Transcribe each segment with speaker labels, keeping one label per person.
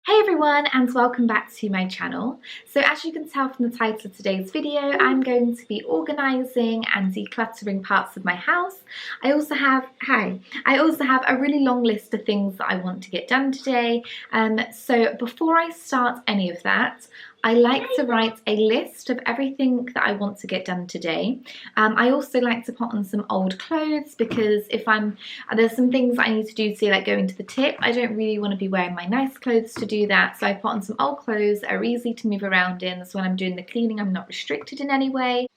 Speaker 1: Hey everyone, and welcome back to my channel. So as you can tell from the title of today's video, I'm going to be organising and decluttering parts of my house. I also have a really long list of things that I want to get done today. So before I start any of that, I like to write a list of everything that I want to get done today. I also like to put on some old clothes because there's some things I need to do today, like going to the tip. I don't really want to be wearing my nice clothes to do that, so I put on some old clothes that are easy to move around in, so when I'm doing the cleaning I'm not restricted in any way.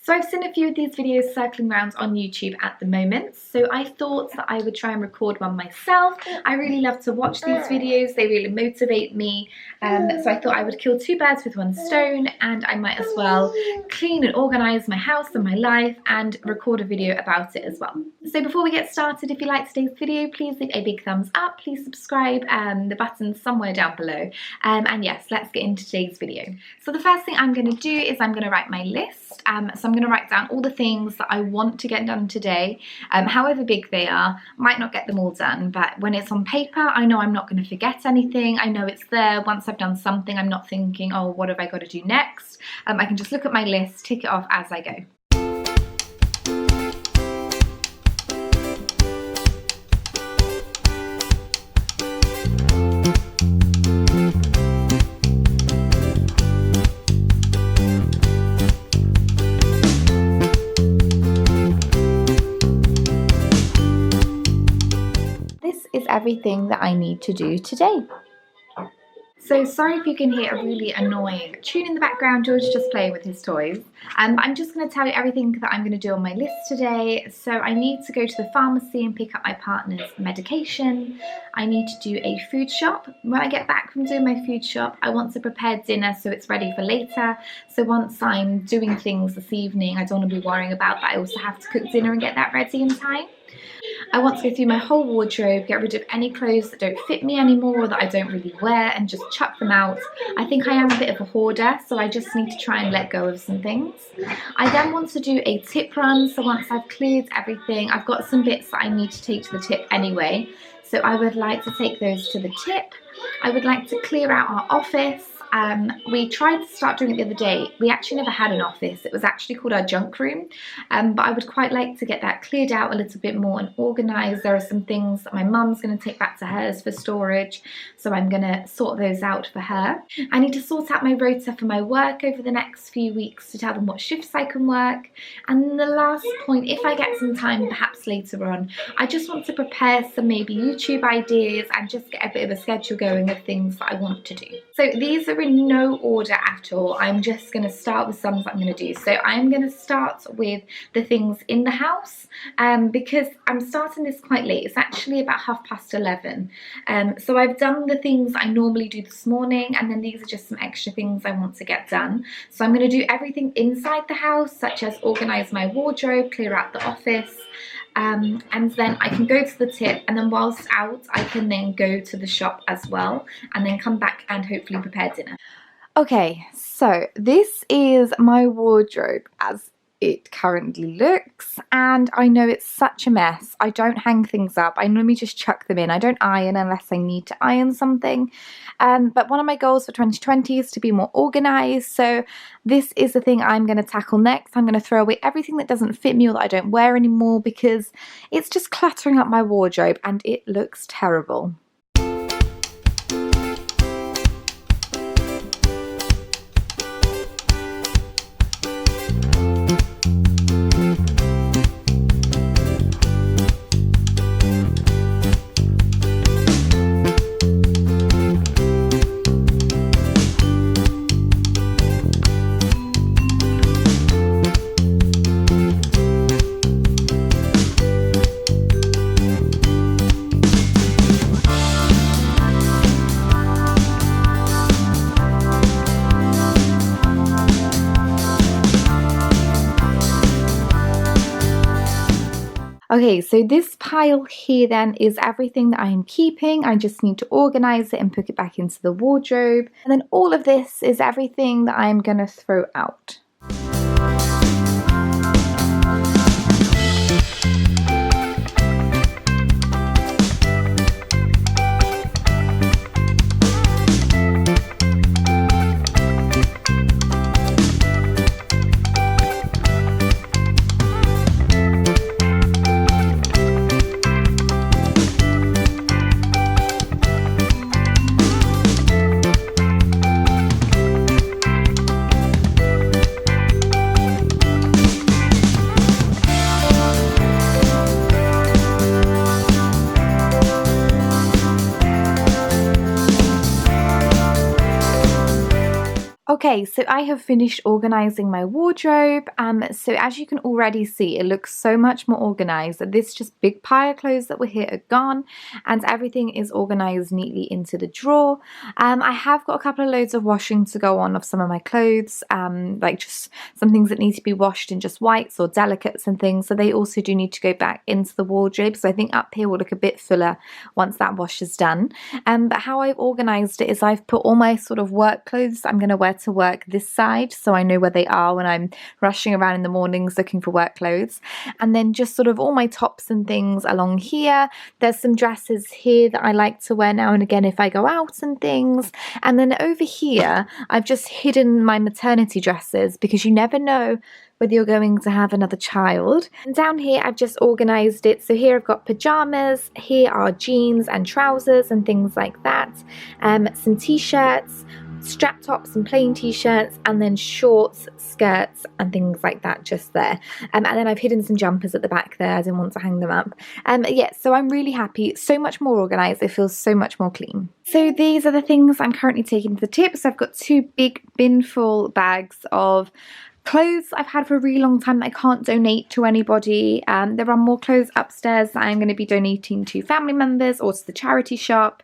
Speaker 1: So I've seen a few of these videos circling around on YouTube at the moment, so I thought that I would try and record one myself. I really love to watch these videos, they really motivate me, so I thought I would kill two birds with one stone, and I might as well clean and organise my house and my life and record a video about it as well. So before we get started, if you like today's video, please leave a big thumbs up, please subscribe, the button's somewhere down below, and yes, let's get into today's video. So the first thing I'm going to do is I'm going to write my list. So I'm going to write down all the things that I want to get done today, however big they are. Might not get them all done, but when it's on paper, I know I'm not going to forget anything. I know it's there. Once I've done something, I'm not thinking, oh, what have I got to do next? I can just look at my list, tick it off as I go. Everything that I need to do today. So sorry if you can hear a really annoying tune in the background. George is just playing with his toys. I'm just going to tell you everything that I'm going to do on my list today. So I need to go to the pharmacy and pick up my partner's medication. I need to do a food shop. When I get back from doing my food shop, I want to prepare dinner so it's ready for later. So once I'm doing things this evening, I don't want to be worrying about that. I also have to cook dinner and get that ready in time. I want to go through my whole wardrobe, get rid of any clothes that don't fit me anymore or that I don't really wear, and just chuck them out. I think I am a bit of a hoarder, so I just need to try and let go of some things. I then want to do a tip run, so once I've cleared everything, I've got some bits that I need to take to the tip anyway, so I would like to take those to the tip. I would like to clear out our office. We tried to start doing it the other day. We actually never had an office. It was actually called our junk room, but I would quite like to get that cleared out a little bit more and organised. There are some things that my mum's going to take back to hers for storage, so I'm going to sort those out for her. I need to sort out my rota for my work over the next few weeks to tell them what shifts I can work. And then the last point, if I get some time perhaps later on, I just want to prepare some maybe YouTube ideas and just get a bit of a schedule going of things that I want to do. So these are in no order at all. I'm just going to start with some that I'm going to do. So I'm going to start with the things in the house, because I'm starting this quite late. It's actually about 11:30. So I've done the things I normally do this morning, and then these are just some extra things I want to get done. So I'm going to do everything inside the house, such as organise my wardrobe, clear out the office, and then I can go to the tip, and then whilst out I can then go to the shop as well, and then come back and hopefully prepare dinner. Okay, so this is my wardrobe as it currently looks, and I know it's such a mess. I don't hang things up. I normally just chuck them in. I don't iron unless I need to iron something, but one of my goals for 2020 is to be more organised, so this is the thing I'm going to tackle next. I'm going to throw away everything that doesn't fit me or that I don't wear anymore, because it's just cluttering up my wardrobe and it looks terrible. Okay, so this pile here then is everything that I am keeping. I just need to organise it and put it back into the wardrobe. And then all of this is everything that I'm going to throw out. Okay, so I have finished organising my wardrobe. So as you can already see, it looks so much more organised. This just big pile of clothes that were here are gone, and everything is organised neatly into the drawer. I have got a couple of loads of washing to go on of some of my clothes, like just some things that need to be washed in just whites or delicates and things. So they also do need to go back into the wardrobe. So I think up here will look a bit fuller once that wash is done. But how I've organised it is I've put all my sort of work clothes that I'm going to wear to work this side, so I know where they are when I'm rushing around in the mornings looking for work clothes. And then just sort of all my tops and things along here. There's some dresses here that I like to wear now and again if I go out and things. And then over here I've just hidden my maternity dresses, because you never know whether you're going to have another child. And down here I've just organised it. So here I've got pyjamas, here are jeans and trousers and things like that, some t-shirts, strap tops and plain t-shirts, and then shorts, skirts and things like that just there. And then I've hidden some jumpers at the back there. I didn't want to hang them up. Yeah, so I'm really happy. So much more organised. It feels so much more clean. So these are the things I'm currently taking to the tips. I've got 2 big binful bags of clothes I've had for a really long time that I can't donate to anybody. There are more clothes upstairs that I'm going to be donating to family members or to the charity shop.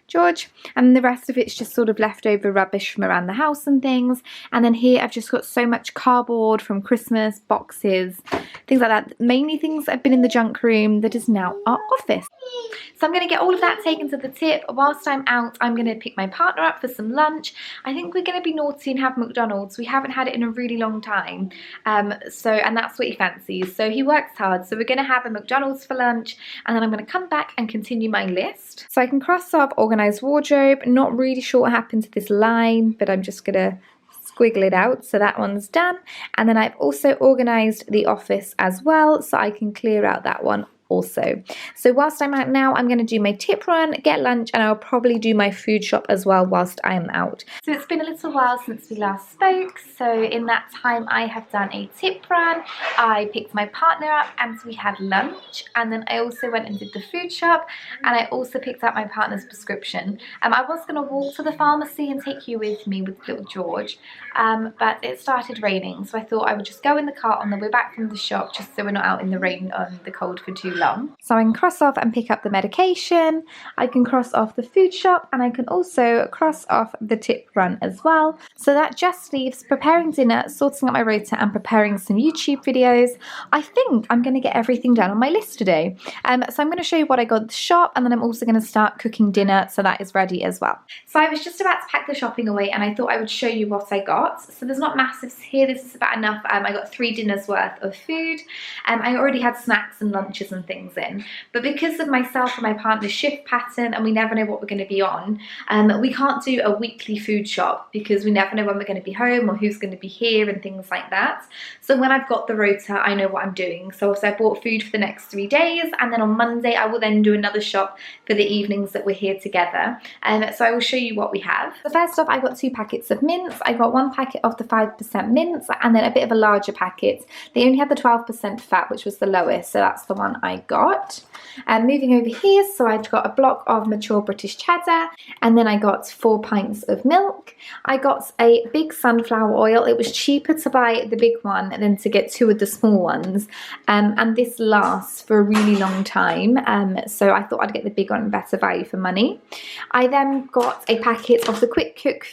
Speaker 1: George, and the rest of it's just sort of leftover rubbish from around the house and things. And then here I've just got so much cardboard from Christmas, boxes, things like that, mainly things that have been in the junk room that is now our office. So I'm going to get all of that taken to the tip. Whilst I'm out, I'm going to pick my partner up for some lunch. I think we're going to be naughty and have McDonald's. We haven't had it in a really long time, and that's what he fancies. So he works hard, so we're going to have a McDonald's for lunch, and then I'm going to come back and continue my list. So I can cross off organised wardrobe. Not really sure what happened to this line, but I'm just going to squiggle it out, so that one's done. And then I've also organised the office as well, so I can clear out that one also. So whilst I'm out now, I'm going to do my tip run, get lunch, and I'll probably do my food shop as well whilst I am out. So it's been a little while since we last spoke, so in that time I have done a tip run, I picked my partner up and we had lunch, and then I also went and did the food shop, and I also picked up my partner's prescription. I was going to walk to the pharmacy and take you with me with little George, but it started raining, so I thought I would just go in the car on the way back from the shop, just so we're not out in the rain or the cold for too long. So I can cross off and pick up the medication, I can cross off the food shop, and I can also cross off the tip run as well. So that just leaves preparing dinner, sorting out my rota, and preparing some YouTube videos. I think I'm going to get everything done on my list today. So I'm going to show you what I got at the shop, and then I'm also going to start cooking dinner, so that is ready as well. So I was just about to pack the shopping away, and I thought I would show you what I got. So there's not massive here, this is about enough. I got 3 dinners worth of food. I already had snacks and lunches and things in, but because of myself and my partner's shift pattern, and we never know what we're going to be on, we can't do a weekly food shop because we never know when we're going to be home or who's going to be here and things like that. So when I've got the rota, I know what I'm doing. So I bought food for the next 3 days, and then on Monday I will then do another shop for the evenings that we're here together. So I will show you what we have. So first off, I got 2 packets of mints. I got 1 packet of the 5% mints, and then a bit of a larger packet. They only had the 12% fat, which was the lowest, so that's the one I got. And moving over here, so I've got a block of mature British cheddar, and then I got 4 pints of milk. I got a big sunflower oil. It was cheaper to buy the big one than to get 2 of the small ones, and this lasts for a really long time, so I thought I'd get the big one, better value for money. I then got a packet of the quick cook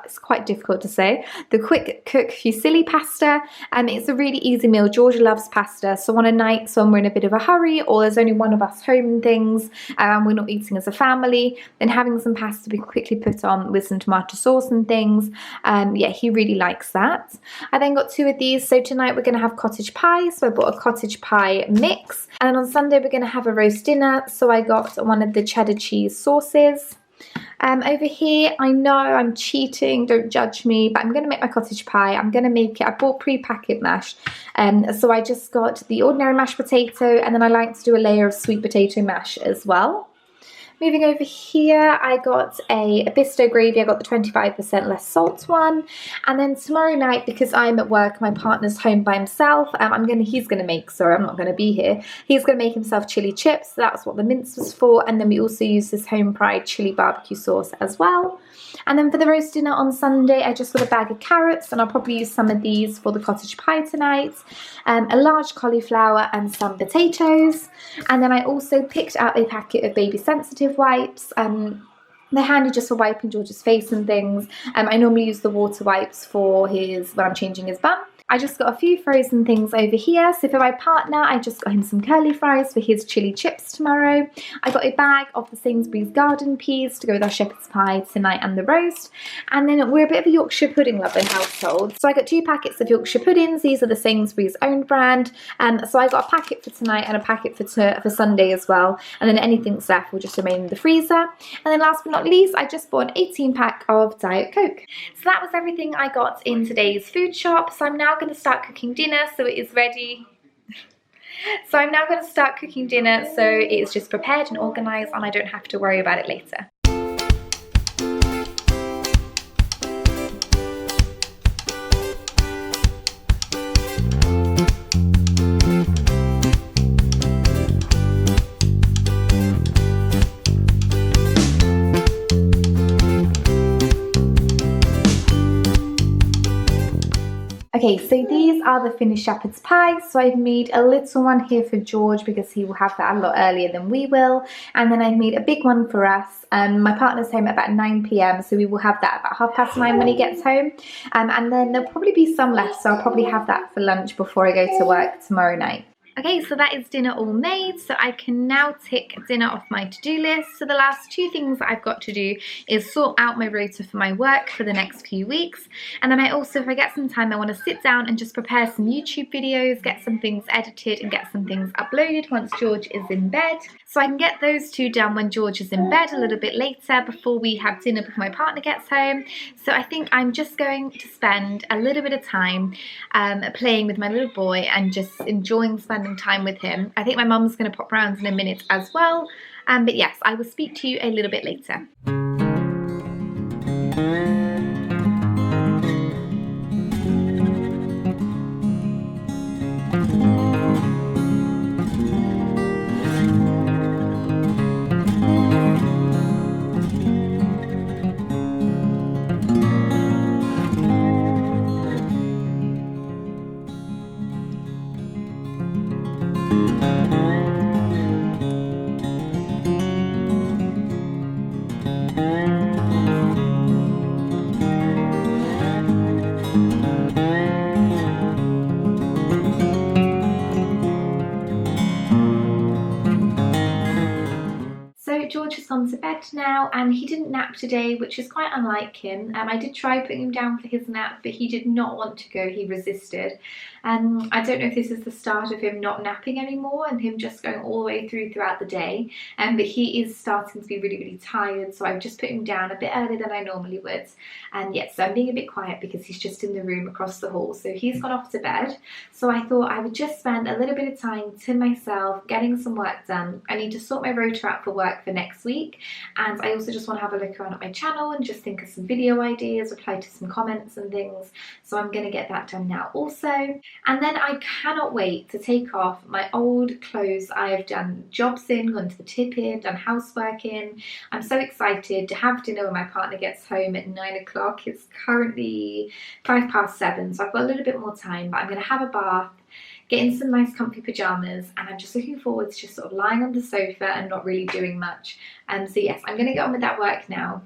Speaker 1: it's quite difficult to say, the quick cook fusilli pasta, and it's a really easy meal. Georgia loves pasta, so on a night when we're in a bit of a hurry or there's only one of us home and things, and we're not eating as a family, then having some pasta we quickly put on with some tomato sauce and things, yeah, he really likes that. I then got 2 of these, so tonight we're going to have cottage pie, so I bought a cottage pie mix, and on Sunday we're going to have a roast dinner, so I got one of the cheddar cheese sauces. Over here, I know I'm cheating, don't judge me, but I'm going to make my cottage pie. I'm going to make it, I bought pre-packet mash, so I just got the ordinary mashed potato, and then I like to do a layer of sweet potato mash as well. Moving over here, I got a Bisto gravy. I got the 25% less salt one. And then tomorrow night, because I'm at work, my partner's home by himself. He's gonna make, sorry, I'm not gonna be here. He's gonna make himself chili chips. So that's what the mince was for. And then we also use this home fried chili barbecue sauce as well. And then for the roast dinner on Sunday, I just got a bag of carrots, and I'll probably use some of these for the cottage pie tonight. A large cauliflower and some potatoes. And then I also picked up a packet of baby sensitive wipes. They're handy just for wiping George's face and things. I normally use the water wipes for when I'm changing his bum. I just got a few frozen things over here. So for my partner, I just got him some curly fries for his chili chips tomorrow. I got a bag of the Sainsbury's garden peas to go with our shepherd's pie tonight and the roast. And then we're a bit of a Yorkshire pudding loving household. So I got 2 packets of Yorkshire puddings. These are the Sainsbury's own brand. So I got a packet for tonight and a packet for Sunday as well. And then anything's left will just remain in the freezer. And then last but not least, I just bought an 18 pack of Diet Coke. So that was everything I got in today's food shop. So I'm now going to start cooking dinner so it is ready. So I'm now going to start cooking dinner so it's just prepared and organised and I don't have to worry about it later. Okay, so these are the finished shepherd's pie. So I've made a little one here for George because he will have that a lot earlier than we will. And then I've made a big one for us. My partner's home at about 9 p.m. so we will have that about 9:30 when he gets home. And then there'll probably be some left, so I'll probably have that for lunch before I go to work tomorrow night. Okay, so that is dinner all made, so I can now tick dinner off my to-do list. So the last 2 things that I've got to do is sort out my rota for my work for the next few weeks. And then I also, if I get some time, I want to sit down and just prepare some YouTube videos, get some things edited and get some things uploaded once George is in bed. So I can get those 2 done when George is in bed a little bit later before we have dinner before my partner gets home. So I think I'm just going to spend a little bit of time playing with my little boy and just enjoying spending time with him. I think my mum's going to pop round in a minute as well. But yes, I will speak to you a little bit later. George has gone to bed now and he didn't nap today, which is quite unlike him. I did try putting him down for his nap, but he did not want to go. He resisted. I don't know if this is the start of him not napping anymore and him just going all the way throughout the day. But he is starting to be really, really tired. So I've just put him down a bit earlier than I normally would. And yes, so I'm being a bit quiet because he's just in the room across the hall. So he's gone off to bed. So I thought I would just spend a little bit of time to myself, getting some work done. I need to sort my rota out for work for next week. And I also just want to have a look around at my channel and just think of some video ideas, reply to some comments and things. So I'm going to get that done now also. And then I cannot wait to take off my old clothes I have done jobs in, gone to the tip in, done housework in. I'm so excited to have dinner when my partner gets home at 9 o'clock. It's currently 7:05, so I've got a little bit more time, but I'm going to have a bath, get in some nice comfy pajamas, and I'm just looking forward to just sort of lying on the sofa and not really doing much. So yes, I'm going to get on with that work now.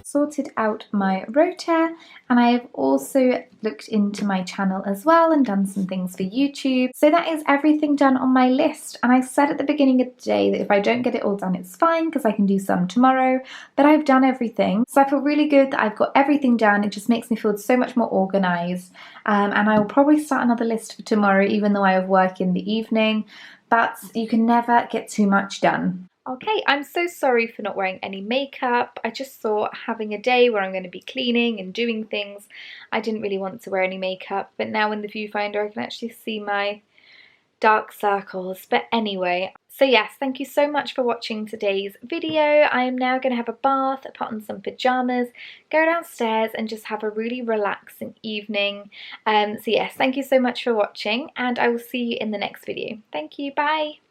Speaker 1: Sorted out my rota, and I have also looked into my channel as well and done some things for YouTube. So that is everything done on my list, and I said at the beginning of the day that if I don't get it all done it's fine because I can do some tomorrow, but I've done everything. So I feel really good that I've got everything done. It just makes me feel so much more organised, and I will probably start another list for tomorrow even though I have work in the evening, but you can never get too much done. Okay, I'm so sorry for not wearing any makeup. I just thought having a day where I'm going to be cleaning and doing things, I didn't really want to wear any makeup, but now in the viewfinder I can actually see my dark circles. But anyway, so yes, thank you so much for watching today's video. I am now going to have a bath, put on some pajamas, go downstairs and just have a really relaxing evening. So yes, thank you so much for watching, and I will see you in the next video. Thank you, bye!